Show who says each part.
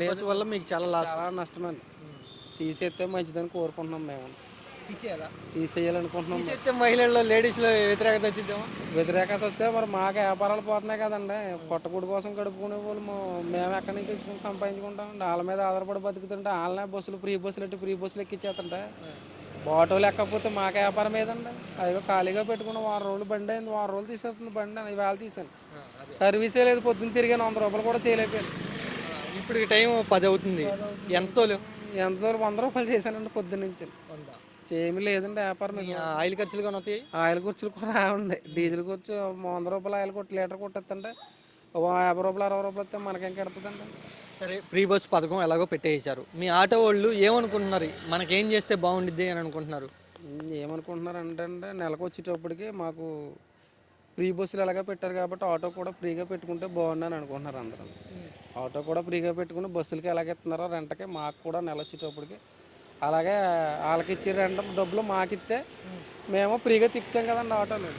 Speaker 1: Bus వల్ల మీకు చాలా లాస్.
Speaker 2: చాలా నష్టమండి. తీసేస్తే మంచిదని కోరుకుంటున్నాం మేము.
Speaker 1: తీసేయాలా?
Speaker 2: తీసేయాలనుకుంటున్నాం.
Speaker 1: తీసేస్తే మహిళల్లో లేడీస్లో వ్యతిరేకత వచ్చిద్దామా?
Speaker 2: వ్యతిరేకత వస్తే మరి మాకు వ్యాపారాలు పోతున్నాయి కదండి. పొట్టకూడి కోసం గడుపుకునే వాళ్ళు మేము ఎక్కడి నుంచి తెచ్చుకుని సంపాదించుకుంటాం. వాళ్ళ మీద ఆధారపడి బతుకుతుంటే వాళ్ళనే బస్సులు ఫ్రీ బస్సులు ఎక్కించేస్తుంటే ఆటోలు ఎక్కకపోతే మాకే వ్యాపారం ఏదండి. అదిగో ఖాళీగా పెట్టుకున్న వారం రోజులు బండి అయింది, వారం రోజులు తీసేస్తుంది బండి అని ఇవాళ తీసాను. సర్వీసే లేదు, పొద్దున్న తిరిగాను, 100 రూపాయలు కూడా చేయలేకపోయాను.
Speaker 1: ఇప్పుడు టైం 10 అవుతుంది. ఎంతో
Speaker 2: ఎంతో 100 రూపాయలు చేశానండి పొద్దున్న నుంచి. ఏమీ లేదండి వ్యాపారం.
Speaker 1: ఆయిల్ ఖర్చులు కానీ అవుతాయి.
Speaker 2: ఆయిల్ ఖర్చులు కూడా ఉంది. డీజిల్ ఖర్చు 100 రూపాయలు ఆయిల్ కొట్టి లీటర్ కొట్టేస్తుంటే 50 రూపాయలు 60 రూపాయలు వస్తే మనకేం కడుతుందండి.
Speaker 1: సరే, ఫ్రీ బస్ పథకం ఎలాగో పెట్టేశారు. మీ ఆటో వాళ్ళు ఏమనుకుంటున్నారు? మనకేం చేస్తే బాగుండిద్ది అని అనుకుంటున్నారు?
Speaker 2: ఏమనుకుంటున్నారు అంటే నెలకు వచ్చేటప్పటికి మాకు ఫ్రీ బస్సులు ఎలాగ పెట్టారు కాబట్టి ఆటో కూడా ఫ్రీగా పెట్టుకుంటే బాగుందని అనుకుంటున్నారు అందరూ. ఆటో కూడా ఫ్రీగా పెట్టుకుని బస్సులకి ఎలాగ ఇస్తున్నారో రెంట్కి మాకు కూడా నెల వచ్చేటప్పటికి అలాగే వాళ్ళకి ఇచ్చే రెంట్ డబ్బులు మాకు ఇస్తే మేము ఫ్రీగా తిప్పుతాం కదండి ఆటోలు.